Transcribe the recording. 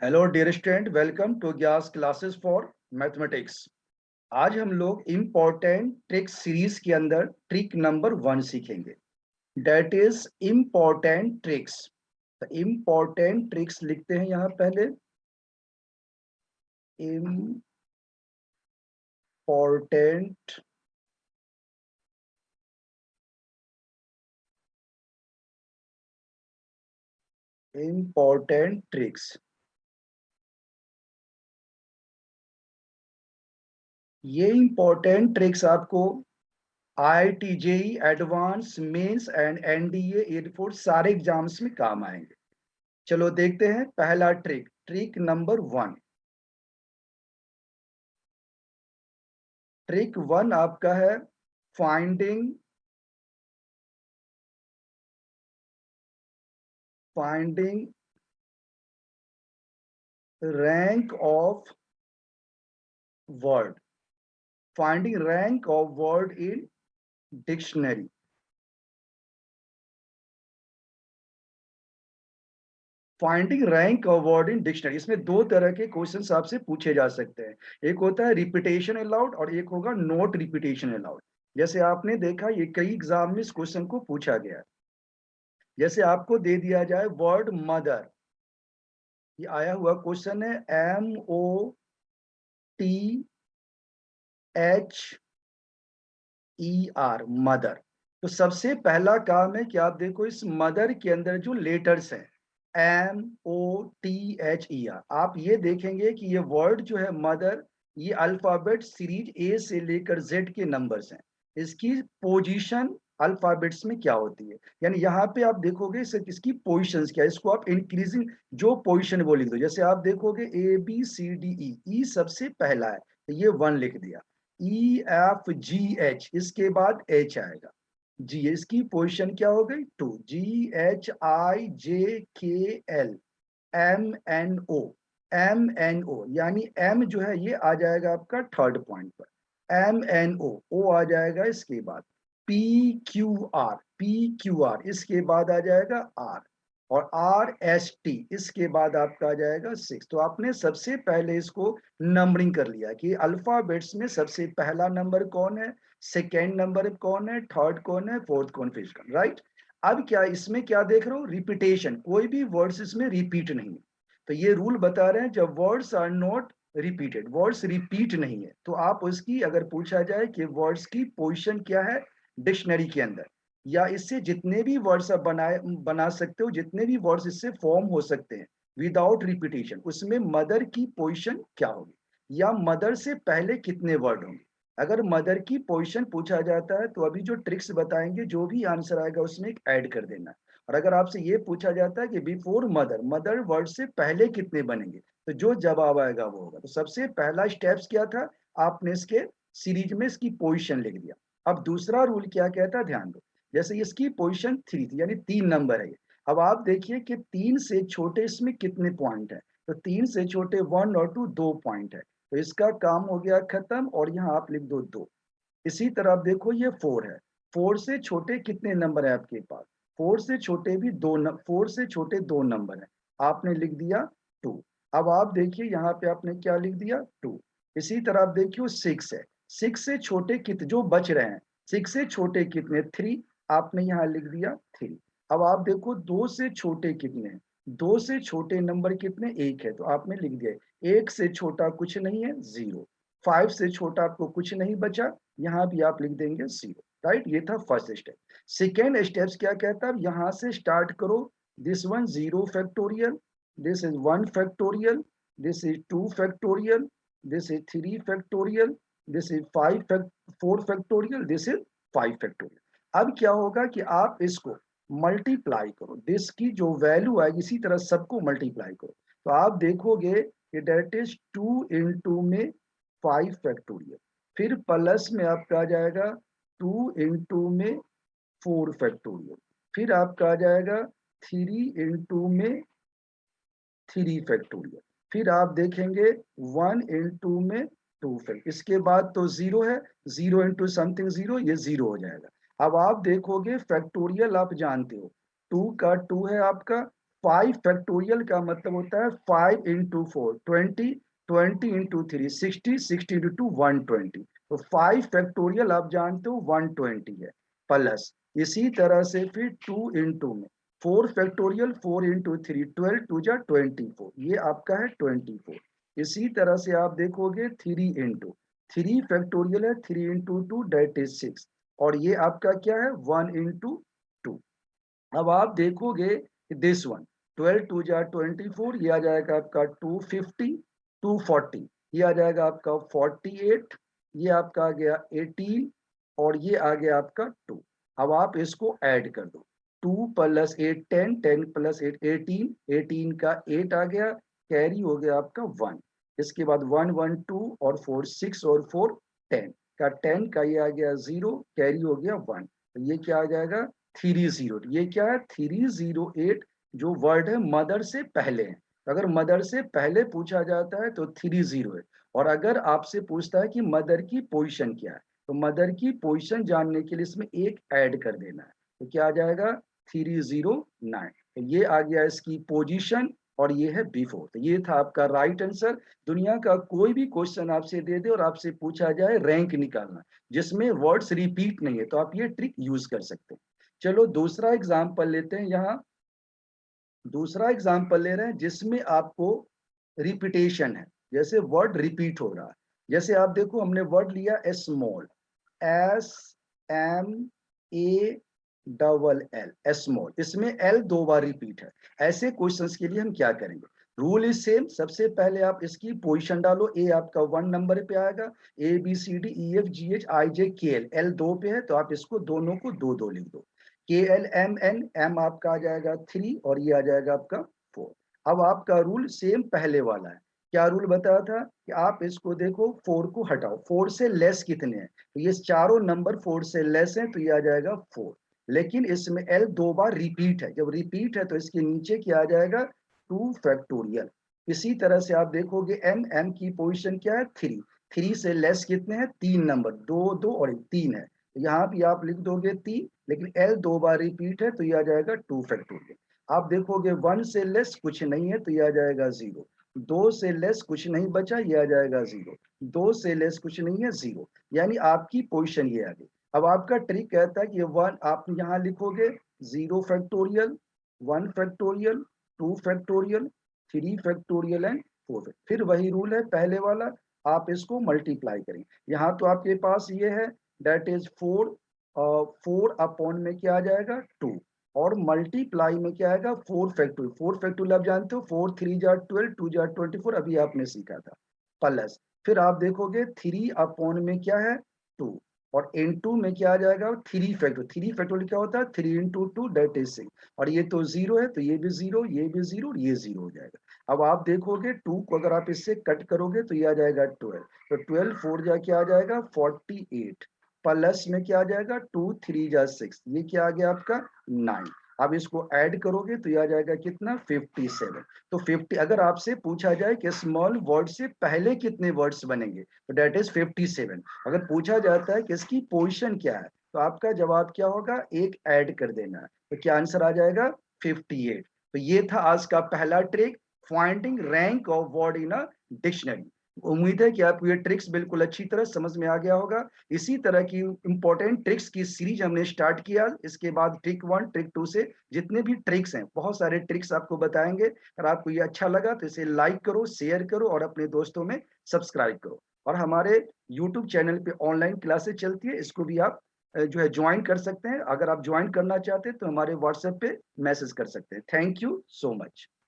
Hello dear student, welcome to ग्यास classes for mathematics. आज हम लोग इम्पोर्टेंट ट्रिक सीरीज के अंदर ट्रिक नंबर 1 सीखेंगे। That is important tricks. तो इम्पोर्टेंट ट्रिक्स लिखते हैं यहाँ पहले। Important important tricks. ये इम्पोर्टेंट ट्रिक्स आपको IIT JEE advance mains and NDA air force सारे एग्जाम्स में काम आएंगे। चलो देखते हैं पहला ट्रिक, ट्रिक नंबर 1। ट्रिक 1 आपका है finding rank of word. Finding rank of word in dictionary. Finding rank of word in dictionary, इसमें दो तरह के क्वेश्चंस आपसे पूछे जा सकते हैं। एक होता है रिपीटेशन अलाउड और एक होगा नोट रिपीटेशन अलाउड। जैसे आपने देखा ये कई एग्जाम में इस क्वेश्चन को पूछा गया है। जैसे आपको दे दिया जाए वर्ड मदर, ये आया हुआ क्वेश्चन है MOTHER, तो सबसे पहला काम है कि आप देखो इस मदर के अंदर जो लेटर्स हैं MOTHER, आप ये देखेंगे कि ये वर्ड जो है मदर, ये अल्फाबेट सीरीज ए से लेकर जेड के नंबर्स हैं। इसकी पोजीशन अल्फाबेट्स में क्या होती है, यानी यहाँ पे आप देखोगे इसकी पोजीशंस क्या है, इसको आप इंक्रीजिंग जो पोजीशन वो लिख दो। जैसे आप देखोगे ABCDE, ई सबसे पहला है तो ये 1 लिख दिया। EFGH, इसके बाद H आएगा। जी, इसकी पोजीशन क्या हो गई 2। GHIJKL MNO, यानी M जो है ये आ जाएगा आपका थर्ड पॉइंट पर। MNO, O आ जाएगा इसके बाद। PQR, इसके बाद आ जाएगा R। और RST, इसके बाद आपका आ जाएगा 6। तो आपने सबसे पहले इसको नंबरिंग कर लिया कि अल्फाबेट्स में सबसे पहला नंबर कौन है, सेकेंड नंबर कौन है, थर्ड कौन है, फोर्थ कौन, फिफ्थ कौन, राइट। अब क्या इसमें क्या देख रहे हो, रिपीटेशन, कोई भी वर्ड्स इसमें रिपीट नहीं है। तो ये रूल बता रहे हैं जब words are not repeated, words repeat नहीं है, तो आप उसकी अगर पूछा जाए कि वर्ड्स की पोजीशन क्या है डिक्शनरी के अंदर, या इससे जितने भी वर्ड्स आप बना सकते हो, जितने भी वर्ड्स इससे फॉर्म हो सकते हैं विदाउट रिपीटेशन, उसमें मदर की पोजीशन क्या होगी, या मदर से पहले कितने वर्ड होंगे। अगर मदर की पोजीशन पूछा जाता है तो अभी जो ट्रिक्स बताएंगे, जो भी आंसर आएगा उसमें एक ऐड कर देना। और अगर आपसे ये पूछा जाता है कि बिफोर मदर, मदर वर्ड से पहले कितने बनेंगे, तो जो जवाब आएगा वो होगा। तो सबसे पहला स्टेप्स क्या था, आपने इसके सीरीज में इसकी पोजीशन लिख दिया। अब दूसरा रूल क्या कहता है, ध्यान दो। जैसे इसकी पोजीशन 3 थी, यानी 3 नंबर है ये। अब आप देखिए कि 3 से छोटे इसमें कितने पॉइंट है, तो 3 से छोटे 1 और 2 2 पॉइंट है। तो इसका काम हो गया खत्म, और यहाँ आप लिख दो 2। इसी तरह आप देखो ये 4 है। 4 से छोटे कितने नंबर है आपके पास, 4 से छोटे भी 4 से छोटे 2 नंबर है, आपने लिख दिया 2। अब आप देखिए यहाँ पे आपने क्या लिख दिया 2। इसी तरह आप देखियो 6 है। 6 से छोटे कितने जो बच रहे हैं, 6 से छोटे कितने 3, आपने यहाँ लिख दिया 3। अब आप देखो 2 से छोटे कितने हैं, 2 से छोटे नंबर कितने 1 है, तो आपने लिख दिया 1 से छोटा कुछ नहीं है 0। 5 से छोटा आपको कुछ नहीं बचा, यहाँ भी आप लिख देंगे 0, राइट। ये था फर्स्ट स्टेप। सेकेंड स्टेप्स क्या कहता है, यहाँ से स्टार्ट करो। This one 0 factorial, this is 1 factorial, this is 2 factorial, this is 3 factorial, this is 4 factorial, this is 5 factorial. अब क्या होगा कि आप इसको मल्टीप्लाई करो, दिस की जो वैल्यू आएगी इसी तरह सबको मल्टीप्लाई करो। तो आप देखोगे कि डेट इज 2 इंटू में 5 फैक्टोरियल, फिर प्लस में आपका आ जाएगा 2 इंटू में 4 फैक्टोरियल, फिर आपका आ जाएगा 3 इंटू में 3 फैक्टोरियल, फिर आप देखेंगे 1 इंटू में 2 फैक्ट, इसके बाद तो 0 है, 0 इंटू समथिंग 0, ये 0 हो जाएगा। अब आप देखोगे फैक्टोरियल आप जानते हो, 2 का 2 है आपका, 5 फैक्टोरियल का मतलब होता है 5 इंटू 4 20, 20 इंटू 3 60, 60 इंटू 120। तो 5 फैक्टोरियल आप जानते हो 120 है, प्लस इसी तरह से फिर 2 इंटू में 4 फैक्टोरियल 4 इंटू 3 12 टू जा 24, ये आपका है 24। इसी तरह से आप देखोगे 3 इंटू 3 फैक्टोरियल है 3 इंटू 2 डेट इज 6, और ये आपका क्या है 1 इंटू 2। अब आप देखोगे दिस वन 12 टू जा 24, ये आ जाएगा आपका 250, 240, ये आ जाएगा आपका 48, ये आपका आ गया 18, और ये आ गया आपका 2। अब आप इसको ऐड कर दो, 2 प्लस 8 10, 10 प्लस 8 18, 18 का 8 आ गया, कैरी हो गया आपका 1। इसके बाद 1 1 2 और 4 6 और 4 10 का 10 का ये आ गया 0, कैरी हो गया 1। तो ये क्या आ जाएगा 30। ये क्या है 308, जो वर्ड है मदर से पहले है। तो अगर मदर से पहले पूछा जाता है तो 30 है, और अगर आपसे पूछता है कि मदर की पोजीशन क्या है, तो मदर की पोजीशन जानने के लिए इसमें एक ऐड कर देना है। तो क्या आ जाएगा 309। तो ये आ गया इसकी पोजीशन, और ये है बिफोर। तो ये था आपका राइट आंसर। दुनिया का कोई भी क्वेश्चन आपसे दे दे और आपसे पूछा जाए रैंक निकालना, जिसमें वर्ड्स रिपीट नहीं है, तो आप ये ट्रिक यूज कर सकते हैं। चलो दूसरा एग्जाम्पल लेते हैं। यहाँ दूसरा एग्जाम्पल ले रहे हैं जिसमें आपको रिपीटेशन है, जैसे वर्ड रिपीट हो रहा है। जैसे आप देखो हमने वर्ड लिया small, S M A double L, small, इसमें एल 2 बार रिपीट है। ऐसे क्वेश्चंस के लिए हम क्या करेंगे, रूल इज सेम। सबसे पहले आप इसकी पोजीशन डालो, ए आपका 1 नंबर पे आएगा, A B C D E F G H I J K L, L 2 पे है तो आप इसको दोनों को 2 2 लिख दो। के एल एम एन, एम आपका आ जाएगा 3 और ये आ जाएगा आपका 4। अब आपका रूल सेम पहले वाला है। क्या रूल बताया था कि आप इसको देखो 4 को हटाओ, 4 से लेस कितने हैं, तो ये चारों नंबर 4 से लेस हैं, तो ये आ जाएगा 4। लेकिन इसमें एल 2 बार रिपीट है, जब रिपीट है तो इसके नीचे क्या आ जाएगा 2 फैक्टोरियल। इसी तरह से आप देखोगे एम, एम की पोजीशन क्या है 3, 3 से लेस कितने हैं 3 नंबर, 2 2 और 3 है, यहाँ भी आप लिख दोगे 3, लेकिन एल 2 बार रिपीट है तो ये आ जाएगा 2 फैक्टोरियल। आप देखोगे 1 से लेस कुछ नहीं है तो ये आ जाएगा 0, 2 से लेस कुछ नहीं बचा, ये आ जाएगा 0, 2 से लेस कुछ नहीं है 0, यानी आपकी पोजीशन ये आ गई। अब आपका ट्रिक कहता है कि 1 आप यहाँ लिखोगे 0 factorial, 1 factorial, 2 factorial, 3 factorial and 4। फिर वही रूल है पहले वाला, आप इसको मल्टीप्लाई करें। यहाँ तो आपके पास ये है दैट इज 4, 4 अपॉन में क्या आ जाएगा 2, और मल्टीप्लाई में क्या आएगा 4 फैक्टोरियल। 4 फैक्टोरियल आप जानते हो 4 3 जा 12, 2 जा 24, अभी आपने सीखा था, प्लस फिर आप देखोगे 3 अपॉन में क्या है 2, और इनटू में क्या आ जाएगा 3 फैक्टोरियल। 3 फैक्टोरियल क्या होता है 3 इंटू 2 दैट इज 6, और ये तो 0 है तो ये भी 0, ये भी 0 और ये 0 हो जाएगा। अब आप देखोगे 2 को अगर आप इससे कट करोगे तो ये आ जाएगा 12, तो 12 4 जा क्या आ जाएगा 48, प्लस में क्या आ जाएगा 2 3 जा 6, ये क्या आ गया आपका 9। अब इसको ऐड करोगे तो ये आ जाएगा कितना 57। तो 50 अगर आपसे पूछा जाए कि स्मॉल वर्ड से पहले कितने वर्ड्स बनेंगे तो डेट इज 57। अगर पूछा जाता है कि इसकी पोजीशन क्या है तो आपका जवाब क्या होगा, एक ऐड कर देना है, तो क्या आंसर आ जाएगा 58। तो ये था आज का पहला trick, finding rank of word in a dictionary. उम्मीद है कि आपको ये ट्रिक्स बिल्कुल अच्छी तरह समझ में आ गया होगा। इसी तरह की इंपॉर्टेंट ट्रिक्स की सीरीज हमने स्टार्ट किया। इसके बाद ट्रिक 1 ट्रिक 2 से जितने भी ट्रिक्स हैं, बहुत सारे ट्रिक्स आपको बताएंगे। अगर आपको ये अच्छा लगा तो इसे लाइक करो, शेयर करो और अपने दोस्तों में सब्सक्राइब करो। और हमारे यूट्यूब चैनल पे ऑनलाइन क्लासेस चलती है, इसको भी आप जो है ज्वाइन कर सकते हैं। अगर आप ज्वाइन करना चाहते हैं तो हमारे व्हाट्सएप पे मैसेज कर सकते हैं। Thank you so much.